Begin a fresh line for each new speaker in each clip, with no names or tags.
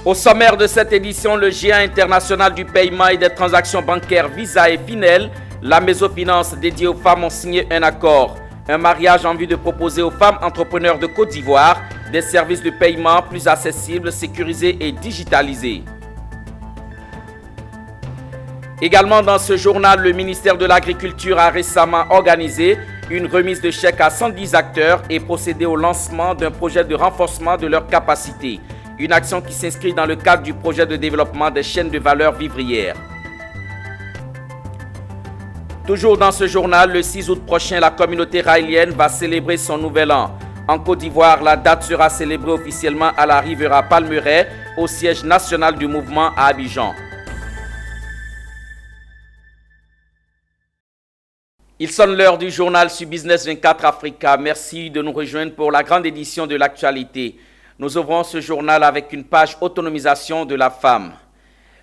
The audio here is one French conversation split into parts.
Au sommaire de cette édition, le géant international du paiement et des transactions bancaires Visa et Finel, la Mésofinance dédiée aux femmes ont signé un accord. Un mariage en vue de proposer aux femmes entrepreneurs de Côte d'Ivoire des services de paiement plus accessibles, sécurisés et digitalisés. Également dans ce journal, le ministère de l'Agriculture a récemment organisé une remise de chèques à 110 acteurs et procédé au lancement d'un projet de renforcement de leurs capacités. Une action qui s'inscrit dans le cadre du projet de développement des chaînes de valeur vivrières. Toujours dans ce journal, le 6 août prochain, la communauté raïlienne va célébrer son nouvel an. En Côte d'Ivoire, la date sera célébrée officiellement à la Rivera Palmeraie, au siège national du mouvement à Abidjan. Il sonne l'heure du journal sur Business 24 Africa. Merci de nous rejoindre pour la grande édition de l'actualité. Nous ouvrons ce journal avec une page autonomisation de la femme.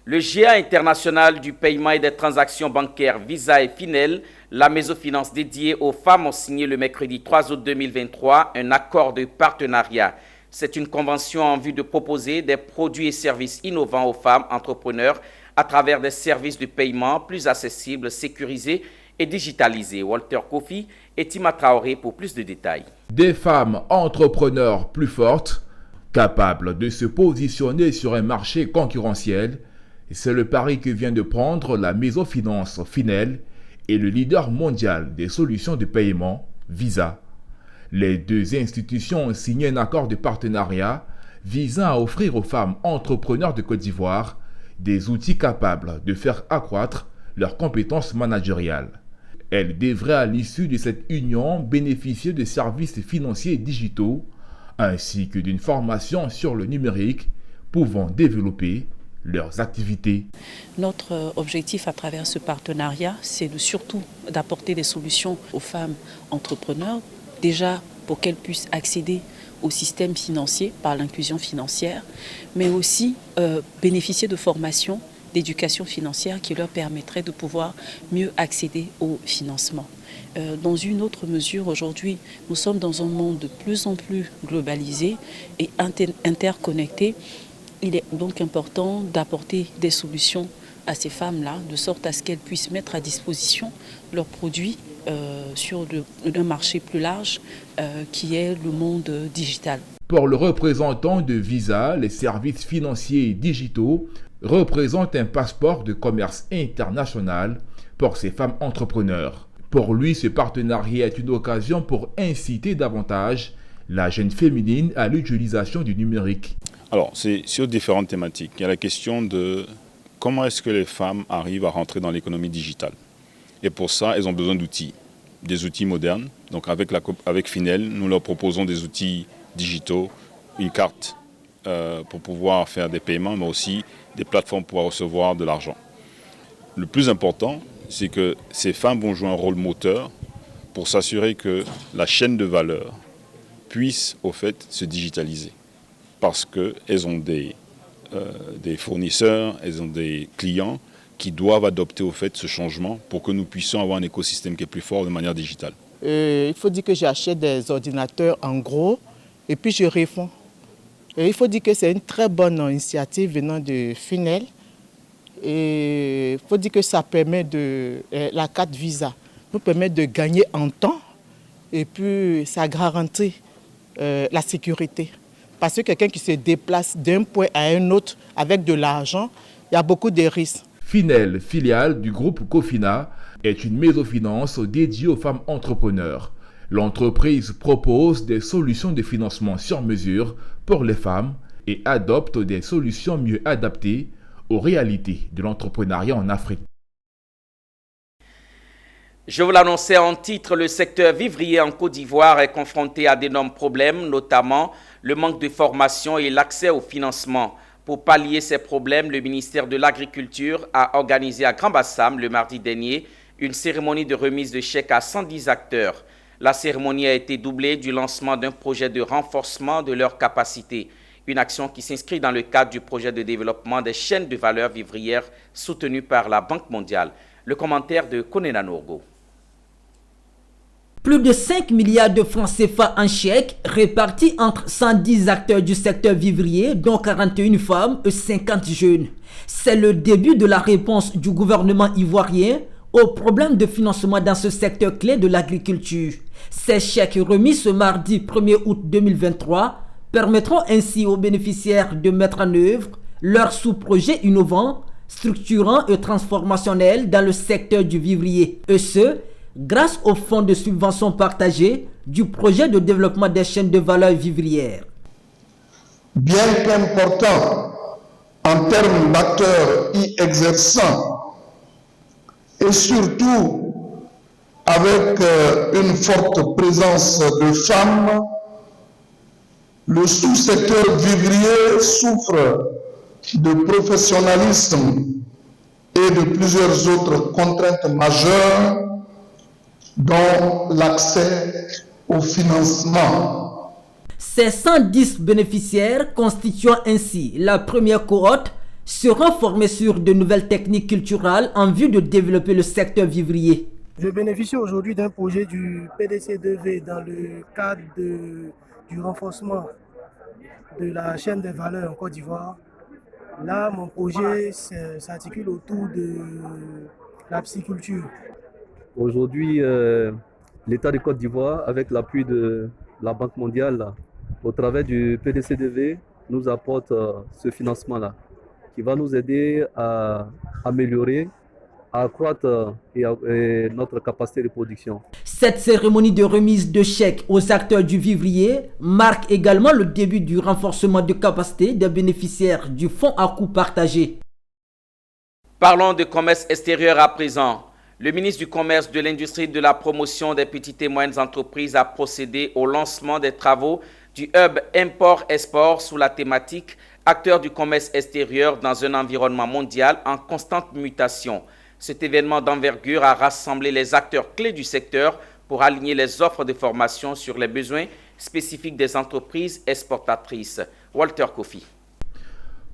Le géant international du paiement et des transactions bancaires Visa et Finel, la Mésofinance dédiée aux femmes, ont signé le mercredi 3 août 2023 un accord de partenariat. C'est une convention en vue de proposer des produits et services innovants aux femmes entrepreneurs à travers des services de paiement plus accessibles, sécurisés et digitalisés. Walter Kofi et Tima Traoré pour plus de détails.
Des femmes entrepreneurs plus fortes, capables de se positionner sur un marché concurrentiel, c'est le pari que vient de prendre la Mésofinance Finel et le leader mondial des solutions de paiement, Visa. Les deux institutions ont signé un accord de partenariat visant à offrir aux femmes entrepreneurs de Côte d'Ivoire des outils capables de faire accroître leurs compétences managériales. Elles devraient à l'issue de cette union bénéficier de services financiers et digitaux ainsi que d'une formation sur le numérique pouvant développer leurs activités.
Notre objectif à travers ce partenariat, c'est surtout d'apporter des solutions aux femmes entrepreneurs, déjà pour qu'elles puissent accéder au système financier par l'inclusion financière, mais aussi bénéficier de formations d'éducation financière qui leur permettrait de pouvoir mieux accéder au financement. Dans une autre mesure, aujourd'hui, nous sommes dans un monde de plus en plus globalisé et interconnecté. Il est donc important d'apporter des solutions à ces femmes-là, de sorte à ce qu'elles puissent mettre à disposition leurs produits sur un marché plus large qui est le monde digital.
Pour le représentant de Visa, les services financiers digitaux représentent un passeport de commerce international pour ces femmes entrepreneurs. Pour lui, ce partenariat est une occasion pour inciter davantage la jeune féminine à l'utilisation du numérique.
Alors, c'est sur différentes thématiques. Il y a la question de comment est-ce que les femmes arrivent à rentrer dans l'économie digitale. Et pour ça, elles ont besoin d'outils, des outils modernes. Donc avec Finel, nous leur proposons des outils digitaux, une carte pour pouvoir faire des paiements, mais aussi des plateformes pour pouvoir recevoir de l'argent. Le plus important, c'est que ces femmes vont jouer un rôle moteur pour s'assurer que la chaîne de valeur puisse, au fait, se digitaliser. Parce qu'elles ont des fournisseurs, elles ont des clients qui doivent adopter, au fait, ce changement pour que nous puissions avoir un écosystème qui est plus fort de manière digitale.
Il faut dire que j'achète des ordinateurs en gros et puis je refonds. Et il faut dire que c'est une très bonne initiative venant de Finel. Et il faut dire que ça permet la carte Visa nous permet de gagner en temps et puis ça garantit la sécurité. Parce que quelqu'un qui se déplace d'un point à un autre avec de l'argent, il y a beaucoup de risques.
Finel, filiale du groupe Cofina, est une mésofinance dédiée aux femmes entrepreneurs. L'entreprise propose des solutions de financement sur mesure pour les femmes et adopte des solutions mieux adaptées aux réalités de l'entrepreneuriat en Afrique.
Je vous l'annonçais en titre, le secteur vivrier en Côte d'Ivoire est confronté à d'énormes problèmes, notamment le manque de formation et l'accès au financement. Pour pallier ces problèmes, le ministère de l'Agriculture a organisé à Grand-Bassam le mardi dernier une cérémonie de remise de chèques à 110 acteurs. La cérémonie a été doublée du lancement d'un projet de renforcement de leurs capacités. Une action qui s'inscrit dans le cadre du projet de développement des chaînes de valeur vivrières soutenu par la Banque mondiale. Le commentaire de Konena Nourgo.
Plus de 5 milliards de francs CFA en chèques répartis entre 110 acteurs du secteur vivrier, dont 41 femmes et 50 jeunes. C'est le début de la réponse du gouvernement ivoirien au problème de financement dans ce secteur clé de l'agriculture. Ces chèques remis ce mardi 1er août 2023 permettront ainsi aux bénéficiaires de mettre en œuvre leurs sous-projets innovants, structurants et transformationnels dans le secteur du vivrier. Et ce, grâce au fonds de subvention partagé du projet de développement des chaînes de valeur vivrières.
Bien qu'important en termes d'acteurs y exerçant et surtout avec une forte présence de femmes, le sous-secteur vivrier souffre de professionnalisme et de plusieurs autres contraintes majeures, dont l'accès au financement.
Ces 110 bénéficiaires, constituant ainsi la première cohorte, seront formés sur de nouvelles techniques culturelles en vue de développer le secteur vivrier.
Je bénéficie aujourd'hui d'un projet du PDC2V dans le cadre du renforcement de la chaîne des valeurs en Côte d'Ivoire. Là, mon projet s'articule autour de la pisciculture.
Aujourd'hui, l'État de Côte d'Ivoire, avec l'appui de la Banque mondiale, au travers du PDC2V, nous apporte ce financement-là, qui va nous aider à améliorer, à accroître notre capacité de production.
Cette cérémonie de remise de chèques aux acteurs du vivrier marque également le début du renforcement de capacité des bénéficiaires du fonds à coût partagé.
Parlons de commerce extérieur à présent. Le ministre du Commerce, de l'Industrie et de la Promotion des petites et moyennes entreprises a procédé au lancement des travaux du hub import-export sous la thématique « Acteurs du commerce extérieur dans un environnement mondial en constante mutation ». Cet événement d'envergure a rassemblé les acteurs clés du secteur pour aligner les offres de formation sur les besoins spécifiques des entreprises exportatrices. Walter Kofi.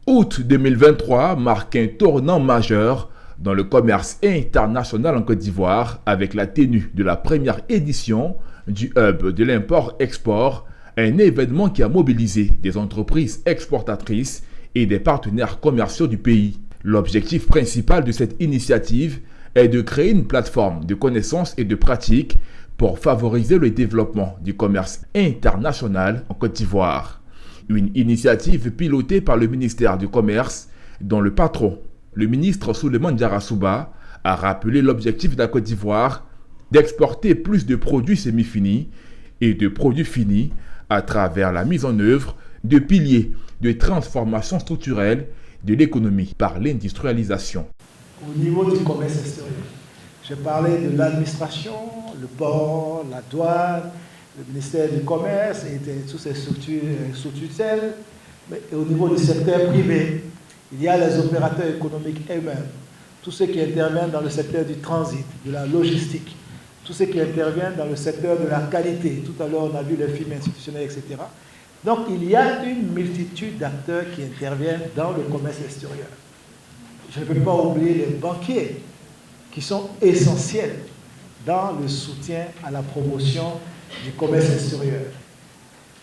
Août 2023 marque un tournant majeur dans le commerce international en Côte d'Ivoire avec la tenue de la première édition du Hub de l'import-export, un événement qui a mobilisé des entreprises exportatrices et des partenaires commerciaux du pays. L'objectif principal de cette initiative est de créer une plateforme de connaissances et de pratiques pour favoriser le développement du commerce international en Côte d'Ivoire. Une initiative pilotée par le ministère du Commerce dont le patron, le ministre Souleymane Diarra-Souba, a rappelé l'objectif de la Côte d'Ivoire d'exporter plus de produits semi-finis et de produits finis à travers la mise en œuvre de piliers de transformation structurelle de l'économie par l'industrialisation.
Au niveau du commerce extérieur, j'ai parlé de l'administration, le port, la douane, le ministère du Commerce et toutes ces structures sous tutelle. Mais au niveau du secteur privé, il y a les opérateurs économiques eux-mêmes, tous ceux qui interviennent dans le secteur du transit, de la logistique, tous ceux qui interviennent dans le secteur de la qualité. Tout à l'heure, on a vu les firmes institutionnelles, etc. Donc, il y a une multitude d'acteurs qui interviennent dans le commerce extérieur. Je ne peux pas oublier les banquiers qui sont essentiels dans le soutien à la promotion du commerce extérieur.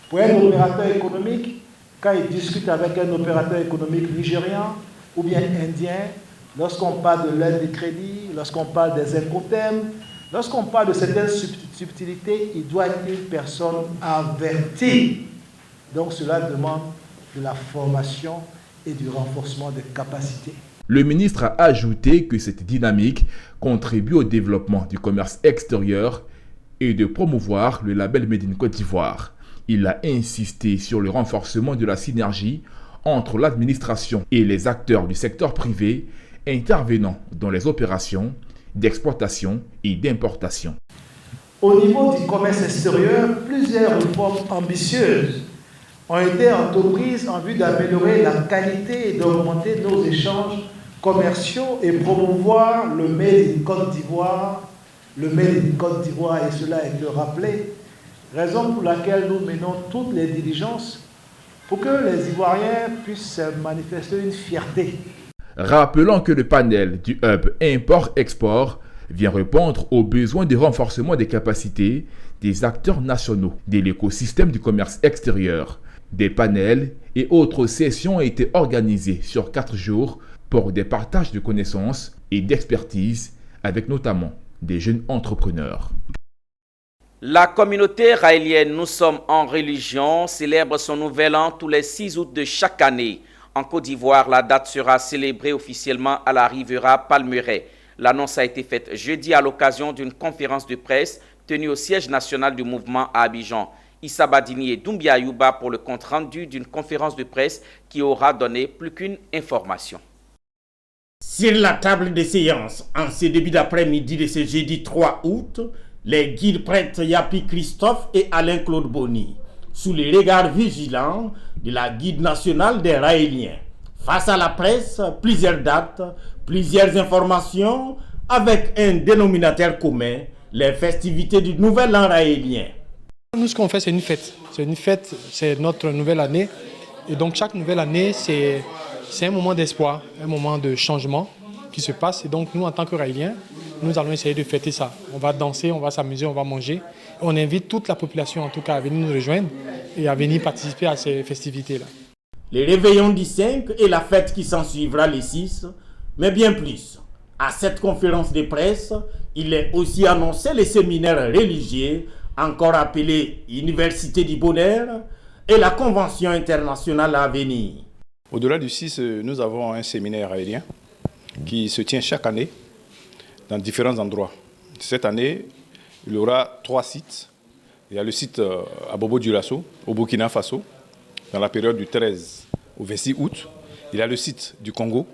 Pour un opérateur économique, quand il discute avec un opérateur économique nigérian ou bien indien, lorsqu'on parle de l'aide de crédit, lorsqu'on parle des incoterms, lorsqu'on parle de certaines subtilités, il doit être une personne avertie. Donc cela demande de la formation et du renforcement des capacités.
Le ministre a ajouté que cette dynamique contribue au développement du commerce extérieur et de promouvoir le label Made in Côte d'Ivoire. Il a insisté sur le renforcement de la synergie entre l'administration et les acteurs du secteur privé intervenant dans les opérations d'exportation et d'importation.
Au niveau du commerce extérieur, plusieurs réformes ambitieuses ont été entreprises en vue d'améliorer la qualité et d'augmenter nos échanges commerciaux et promouvoir le Made in Côte d'Ivoire. Le Made in Côte d'Ivoire, et cela a été rappelé, raison pour laquelle nous menons toutes les diligences pour que les Ivoiriens puissent manifester une fierté.
Rappelons que le panel du Hub Import-Export vient répondre aux besoins de renforcement des capacités des acteurs nationaux de l'écosystème du commerce extérieur. Des panels et autres sessions ont été organisées sur 4 jours pour des partages de connaissances et d'expertise avec notamment des jeunes entrepreneurs.
La communauté raélienne Nous sommes en religion célèbre son nouvel an tous les 6 août de chaque année. En Côte d'Ivoire, la date sera célébrée officiellement à la Rivera Palmeraie. L'annonce a été faite jeudi à l'occasion d'une conférence de presse tenue au siège national du mouvement à Abidjan. Issa Badini et Doumbia Ayouba pour le compte-rendu d'une conférence de presse qui aura donné plus qu'une information.
Sur la table de séance, en ce début d'après-midi de ce jeudi 3 août, les guides prêtres Yapi Christophe et Alain-Claude Bonny, sous les regards vigilants de la guide nationale des Raéliens. Face à la presse, plusieurs dates, plusieurs informations, avec un dénominateur commun, les festivités du Nouvel An raélien.
Nous, ce qu'on fait, c'est une fête. C'est une fête, c'est notre nouvelle année. Et donc, chaque nouvelle année, c'est un moment d'espoir, un moment de changement qui se passe. Et donc, nous, en tant que Raéliens, nous allons essayer de fêter ça. On va danser, on va s'amuser, on va manger. Et on invite toute la population, en tout cas, à venir nous rejoindre et à venir participer à ces festivités-là.
Les réveillons du 5 et la fête qui s'en suivra les 6, mais bien plus. À cette conférence de presse, il est aussi annoncé les séminaires religieux, encore appelé Université du Bonheur, et la Convention internationale à venir.
Au-delà du 6, nous avons un séminaire raélien qui se tient chaque année dans différents endroits. Cette année, il y aura 3 sites. Il y a le site à Bobo-Dioulasso, au Burkina Faso, dans la période du 13 au 26 août. Il y a le site du Congo,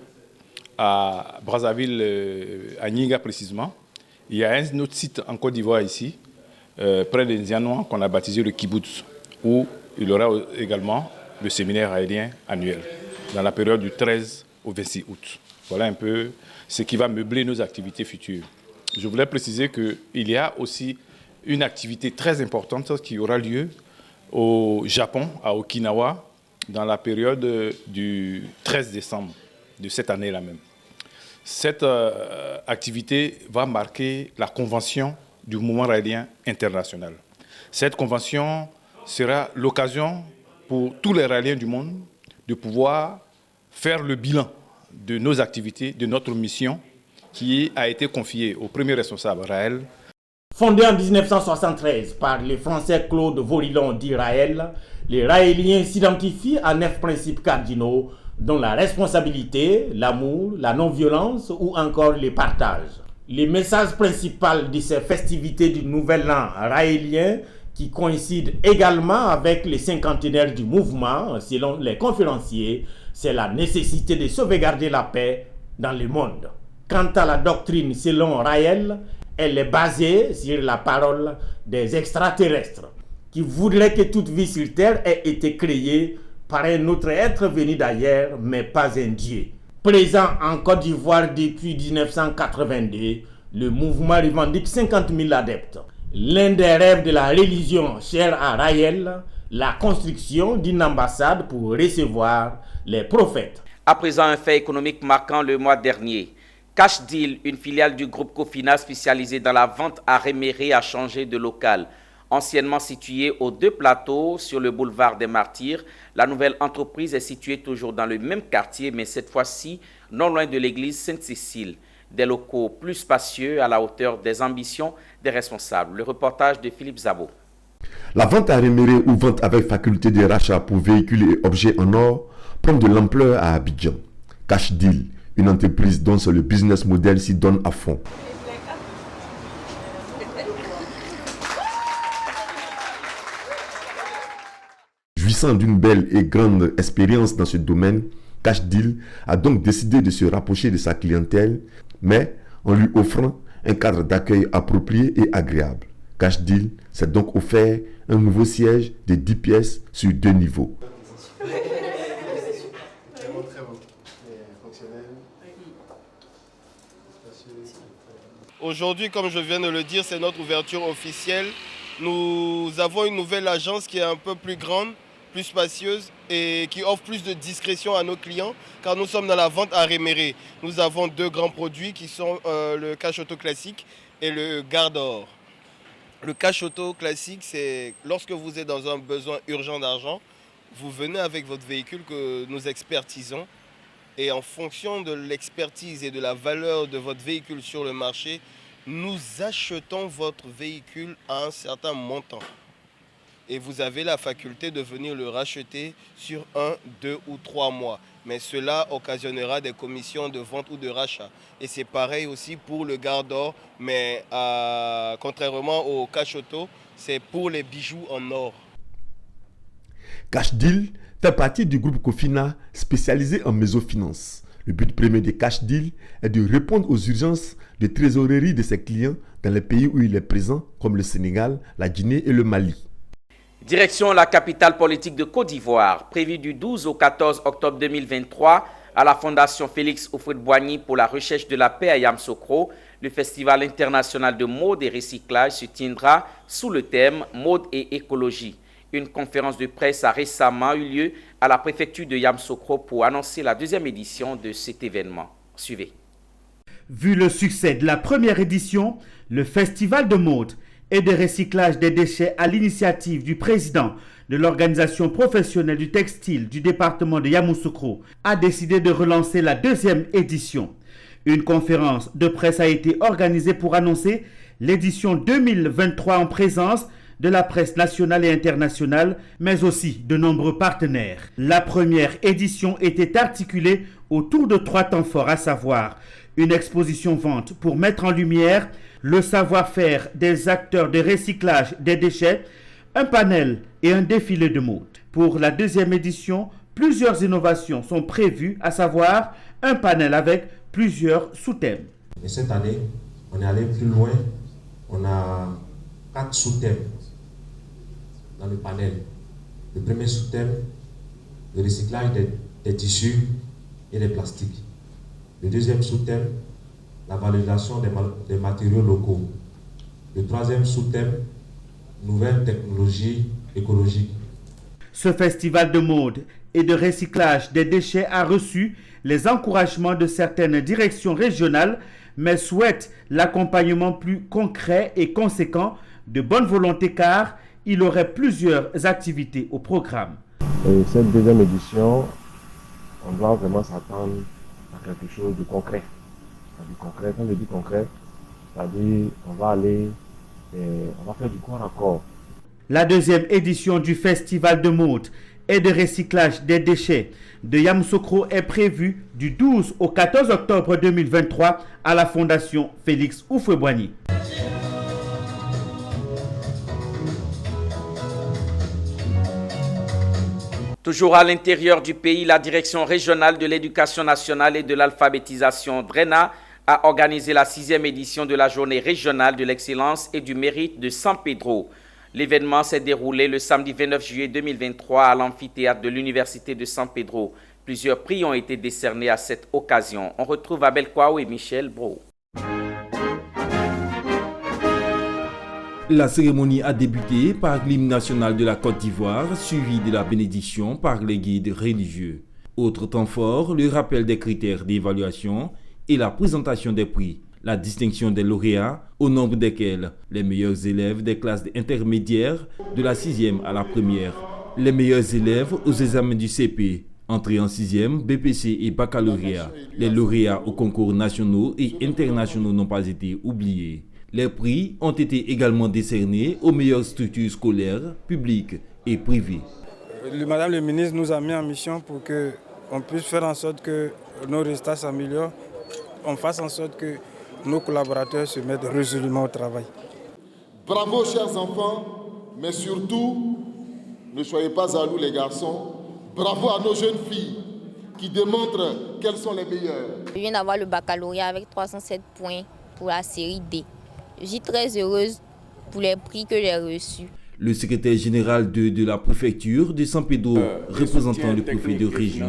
à Brazzaville, à Niga précisément. Il y a un autre site en Côte d'Ivoire ici, près des Ndianois, qu'on a baptisé le Kibbutz, où il y aura également le séminaire raélien annuel, dans la période du 13 au 26 août. Voilà un peu ce qui va meubler nos activités futures. Je voulais préciser qu'il y a aussi une activité très importante qui aura lieu au Japon, à Okinawa, dans la période du 13 décembre de cette année-là même. Cette activité va marquer la convention du mouvement raélien international. Cette convention sera l'occasion pour tous les Raéliens du monde de pouvoir faire le bilan de nos activités, de notre mission qui a été confiée au premier responsable Raël.
Fondé en 1973 par le Français Claude Vorilon dit Raël, les Raéliens s'identifient à 9 principes cardinaux dont la responsabilité, l'amour, la non-violence ou encore le partage. Les messages principaux de ces festivités du Nouvel An raélien qui coïncident également avec les cinquantenaires du mouvement, selon les conférenciers, c'est la nécessité de sauvegarder la paix dans le monde. Quant à la doctrine selon Raël, elle est basée sur la parole des extraterrestres qui voudraient que toute vie sur Terre ait été créée par un autre être venu d'ailleurs, mais pas un Dieu. Présent en Côte d'Ivoire depuis 1982, le mouvement revendique 50 000 adeptes. L'un des rêves de la religion chère à Raël, la construction d'une ambassade pour recevoir les prophètes.
À présent, un fait économique marquant le mois dernier. Cash Deal, une filiale du groupe Cofina spécialisée dans la vente à Réméré, a changé de local. Anciennement située aux 2 plateaux sur le boulevard des Martyrs, la nouvelle entreprise est située toujours dans le même quartier, mais cette fois-ci non loin de l'église Sainte-Cécile. Des locaux plus spacieux à la hauteur des ambitions des responsables. Le reportage de Philippe Zabo.
La vente à Réméré ou vente avec faculté de rachat pour véhicules et objets en or prend de l'ampleur à Abidjan. Cash Deal, une entreprise dont le business model s'y donne à fond. Jouissant d'une belle et grande expérience dans ce domaine, Cash Deal a donc décidé de se rapprocher de sa clientèle, mais en lui offrant un cadre d'accueil approprié et agréable. Cash Deal s'est donc offert un nouveau siège de 10 pièces sur 2 niveaux.
Aujourd'hui, comme je viens de le dire, c'est notre ouverture officielle. Nous avons une nouvelle agence qui est un peu plus grande, plus spacieuse et qui offre plus de discrétion à nos clients, car nous sommes dans la vente à réméré. Nous avons 2 grands produits qui sont le cash auto classique et le garde or. Le cash auto classique, c'est lorsque vous êtes dans un besoin urgent d'argent, vous venez avec votre véhicule que nous expertisons et en fonction de l'expertise et de la valeur de votre véhicule sur le marché, nous achetons votre véhicule à un certain montant. Et vous avez la faculté de venir le racheter sur 1, 2 ou 3 mois. Mais cela occasionnera des commissions de vente ou de rachat. Et c'est pareil aussi pour le garde d'or, mais contrairement au cash auto, c'est pour les bijoux en or.
Cash Deal fait partie du groupe Cofina spécialisé en mésofinance. Le but premier de Cash Deal est de répondre aux urgences de trésorerie de ses clients dans les pays où il est présent, comme le Sénégal, la Guinée et le Mali.
Direction la capitale politique de Côte d'Ivoire, prévue du 12 au 14 octobre 2023 à la Fondation Félix Houphouët-Boigny pour la recherche de la paix à Yamoussoukro. Le Festival international de mode et recyclage se tiendra sous le thème Mode et écologie. Une conférence de presse a récemment eu lieu à la préfecture de Yamoussoukro pour annoncer la 2e édition de cet événement. Suivez.
Vu le succès de la première édition, le Festival de mode et de recyclage des déchets à l'initiative du président de l'organisation professionnelle du textile du département de Yamoussoukro a décidé de relancer la 2e édition. Une conférence de presse a été organisée pour annoncer l'édition 2023 en présence de la presse nationale et internationale, mais aussi de nombreux partenaires. La première édition était articulée autour de 3 temps forts, à savoir une exposition vente pour mettre en lumière le savoir-faire des acteurs de recyclage des déchets, un panel et un défilé de mode. Pour la 2e édition, plusieurs innovations sont prévues, à savoir un panel avec plusieurs sous-thèmes.
Et cette année, on est allé plus loin. On a 4 sous-thèmes dans le panel. Le premier sous-thème, le recyclage des tissus et des plastiques. Le deuxième sous-thème, la valorisation des matériaux locaux. Le 3e sous-thème, nouvelles technologies écologiques.
Ce festival de mode et de recyclage des déchets a reçu les encouragements de certaines directions régionales, mais souhaite l'accompagnement plus concret et conséquent de bonne volonté car il aurait plusieurs activités au programme.
Et cette 2e édition, on doit vraiment s'attendre à quelque chose de concret. Concret, quand je dis concret, c'est-à-dire on va faire du corps à corps.
La 2e édition du Festival de mode et de recyclage des déchets de Yamoussoukro est prévue du 12 au 14 octobre 2023 à la Fondation Félix Houphouët-Boigny.
Toujours à l'intérieur du pays, la Direction régionale de l'éducation nationale et de l'alphabétisation DRENA a organisé la 6e édition de la journée régionale de l'excellence et du mérite de San Pedro. L'événement s'est déroulé le samedi 29 juillet 2023 à l'amphithéâtre de l'Université de San Pedro. Plusieurs prix ont été décernés à cette occasion. On retrouve Abel Kouaou et Michel Bro.
La cérémonie a débuté par l'hymne national de la Côte d'Ivoire, suivi de la bénédiction par les guides religieux. Autre temps fort, le rappel des critères d'évaluation et la présentation des prix. La distinction des lauréats, au nombre desquels les meilleurs élèves des classes intermédiaires de la 6e à la 1re, les meilleurs élèves aux examens du CP, entrée en 6e, BPC et baccalauréat. Les lauréats aux concours nationaux et internationaux n'ont pas été oubliés. Les prix ont été également décernés aux meilleures structures scolaires, publiques et privées.
Madame le ministre nous a mis en mission pour qu'on puisse faire en sorte que nos résultats s'améliorent, on fasse en sorte que nos collaborateurs se mettent résolument au travail.
Bravo chers enfants, mais surtout, ne soyez pas jaloux les garçons. Bravo à nos jeunes filles qui démontrent qu'elles sont les meilleures.
Je viens d'avoir le baccalauréat avec 307 points pour la série D. Je suis très heureuse pour les prix que j'ai reçus.
Le secrétaire général de la préfecture de San Pedro, représentant le préfet de région,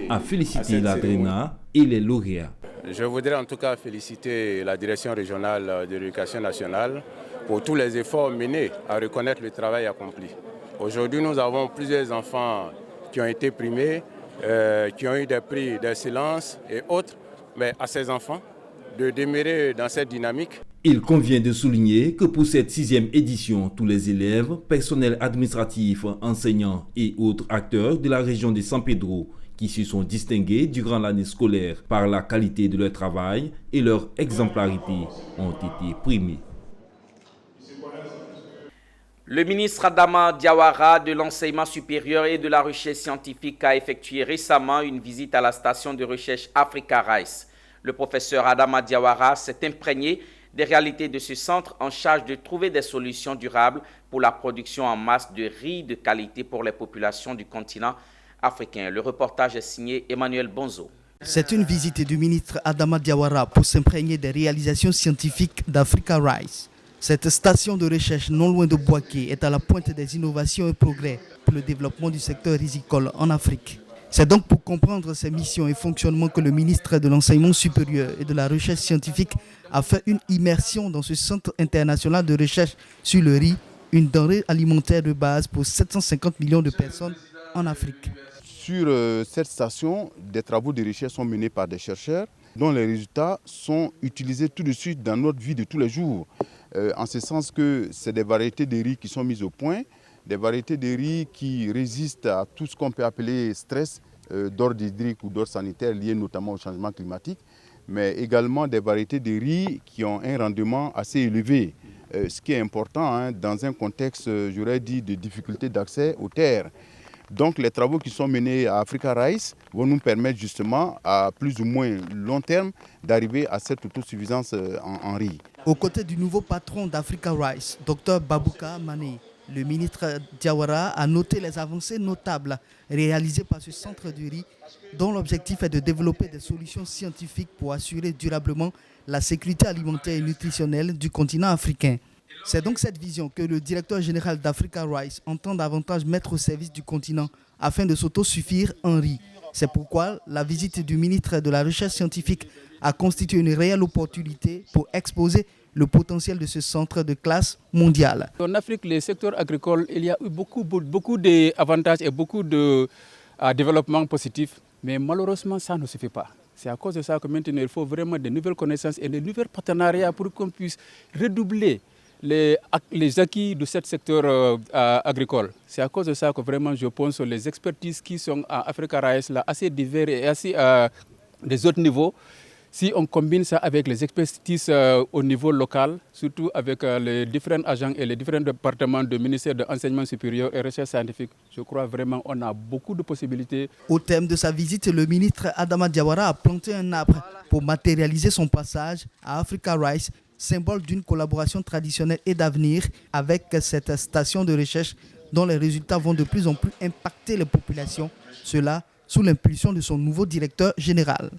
a félicité la DRENA et les lauréats.
Je voudrais en tout cas féliciter la direction régionale de l'éducation nationale pour tous les efforts menés à reconnaître le travail accompli. Aujourd'hui, nous avons plusieurs enfants qui ont été primés, qui ont eu des prix d'excellence et autres, mais à ces enfants de demeurer dans cette dynamique.
Il convient de souligner que pour cette 6e édition, tous les élèves, personnels administratifs, enseignants et autres acteurs de la région de San Pedro qui se sont distingués durant l'année scolaire par la qualité de leur travail et leur exemplarité ont été primés.
Le ministre Adama Diawara de l'Enseignement supérieur et de la Recherche scientifique a effectué récemment une visite à la station de recherche Africa Rice. Le professeur Adama Diawara s'est imprégné des réalités de ce centre en charge de trouver des solutions durables pour la production en masse de riz de qualité pour les populations du continent africain. Le reportage est signé Emmanuel Bonzo.
C'est une visite du ministre Adama Diawara pour s'imprégner des réalisations scientifiques d'Africa Rice. Cette station de recherche non loin de Bouaké est à la pointe des innovations et progrès pour le développement du secteur risicole en Afrique. C'est donc pour comprendre ses missions et fonctionnements que le ministre de l'Enseignement supérieur et de la Recherche scientifique a fait une immersion dans ce centre international de recherche sur le riz, une denrée alimentaire de base pour 750 millions de personnes en Afrique.
Sur cette station, des travaux de recherche sont menés par des chercheurs dont les résultats sont utilisés tout de suite dans notre vie de tous les jours. En ce sens que c'est des variétés de riz qui sont mises au point, des variétés de riz qui résistent à tout ce qu'on peut appeler stress d'ordre hydrique ou d'ordre sanitaire lié notamment au changement climatique, mais également des variétés de riz qui ont un rendement assez élevé, ce qui est important dans un contexte, j'aurais dit, de difficulté d'accès aux terres. Donc les travaux qui sont menés à Africa Rice vont nous permettre justement à plus ou moins long terme d'arriver à cette autosuffisance en riz.
Aux côtés du nouveau patron d'Africa Rice, Dr Babouka Mané, le ministre Diawara a noté les avancées notables réalisées par ce centre du riz dont l'objectif est de développer des solutions scientifiques pour assurer durablement la sécurité alimentaire et nutritionnelle du continent africain. C'est donc cette vision que le directeur général d'Africa Rice entend davantage mettre au service du continent afin de s'autosuffire en riz. C'est pourquoi la visite du ministre de la Recherche scientifique a constitué une réelle opportunité pour exposer le potentiel de ce centre de classe mondiale.
En Afrique, le secteur agricole, il y a eu beaucoup d'avantages et beaucoup de développement positif, mais malheureusement, ça ne suffit pas. C'est à cause de ça que maintenant, il faut vraiment de nouvelles connaissances et de nouveaux partenariats pour qu'on puisse redoubler les acquis de ce secteur agricole. C'est à cause de ça que vraiment je pense que les expertises qui sont à Africa Rice là, assez diverses et assez des autres niveaux, si on combine ça avec les expertises au niveau local, surtout avec les différents agents et les différents départements du ministère de l'Enseignement supérieur et Recherche scientifique, je crois vraiment qu'on a beaucoup de possibilités.
Au thème de sa visite, le ministre Adama Diawara a planté un arbre pour matérialiser son passage à Africa Rice, symbole d'une collaboration traditionnelle et d'avenir avec cette station de recherche dont les résultats vont de plus en plus impacter les populations, cela sous l'impulsion de son nouveau directeur général.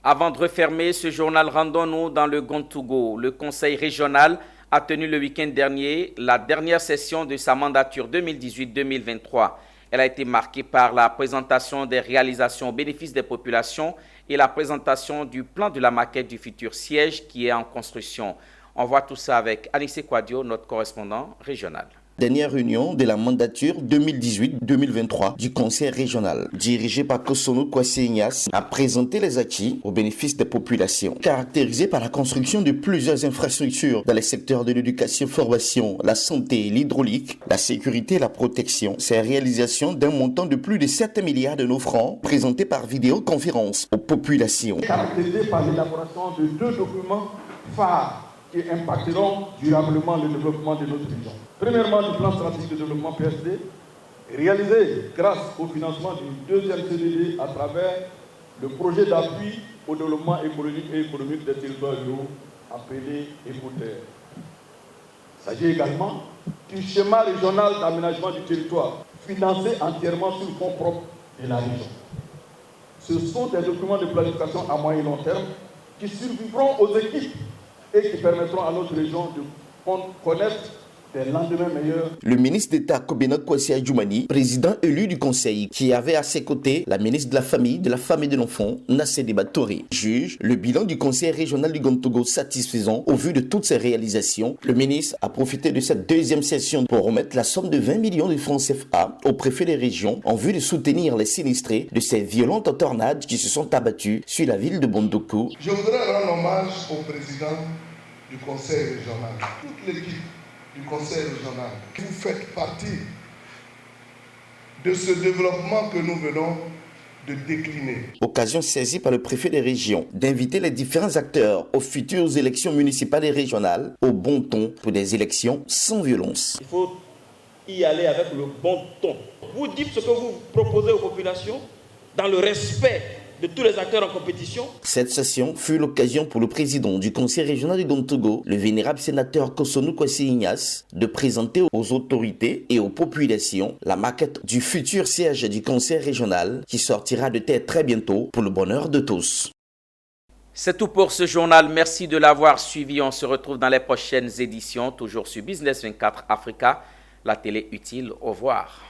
Avant de refermer ce journal, rendons-nous dans le Gontougo. Le conseil régional a tenu le week-end dernier la dernière session de sa mandature 2018-2023. Elle a été marquée par la présentation des réalisations au bénéfice des populations et la présentation du plan de la maquette du futur siège qui est en construction. On voit tout ça avec Anissé Kouadio, notre correspondant régional.
Dernière réunion de la mandature 2018-2023 du conseil régional, dirigé par Kosono Kwasi-Ignace, a présenté les acquis au bénéfice des populations, caractérisés par la construction de plusieurs infrastructures dans les secteurs de l'éducation, formation, la santé, l'hydraulique, la sécurité et la protection. Ces réalisations d'un montant de plus de 7 milliards de nos francs, présentés par vidéoconférence aux populations.
Caractérisé par l'élaboration de 2 documents phares qui impacteront durablement le développement de notre région. Premièrement, le plan stratégique de développement PSD, réalisé grâce au financement du 2e CDD à travers le projet d'appui au développement économique des territoires ruraux, appelé ECOTER. Il s'agit également du schéma régional d'aménagement du territoire, financé entièrement sur le fonds propre de la région. Ce sont des documents de planification à moyen et long terme qui survivront aux équipes et qui permettront à notre région de connaître des lendemains meilleurs.
Le ministre d'État Kobena Kwasi Adjoumani, président élu du Conseil, qui avait à ses côtés la ministre de la Famille et de l'Enfant, Nassedi Batori, juge le bilan du Conseil régional du Grand-Togo satisfaisant au vu de toutes ces réalisations. Le ministre a profité de cette deuxième session pour remettre la somme de 20 millions de francs CFA au préfet des régions en vue de soutenir les sinistrés de ces violentes tornades qui se sont abattues sur la ville de Bondoukou.
Je voudrais rendre hommage au président du Conseil régional, toute l'équipe du Conseil régional. Vous faites partie de ce développement que nous venons de décliner.
Occasion saisie par le préfet des régions d'inviter les différents acteurs aux futures élections municipales et régionales au bon ton pour des élections sans violence.
Il faut y aller avec le bon ton. Vous dites ce que vous proposez aux populations dans le respect de tous les acteurs en compétition.
Cette session fut l'occasion pour le président du Conseil régional du Grand-Togo, le vénérable sénateur Kosonou Kwasi Ignace, de présenter aux autorités et aux populations la maquette du futur siège du Conseil régional qui sortira de terre très bientôt pour le bonheur de tous. C'est tout pour ce journal. Merci de l'avoir suivi. On se retrouve dans les prochaines éditions, toujours sur Business 24 Africa, la télé utile. Au revoir.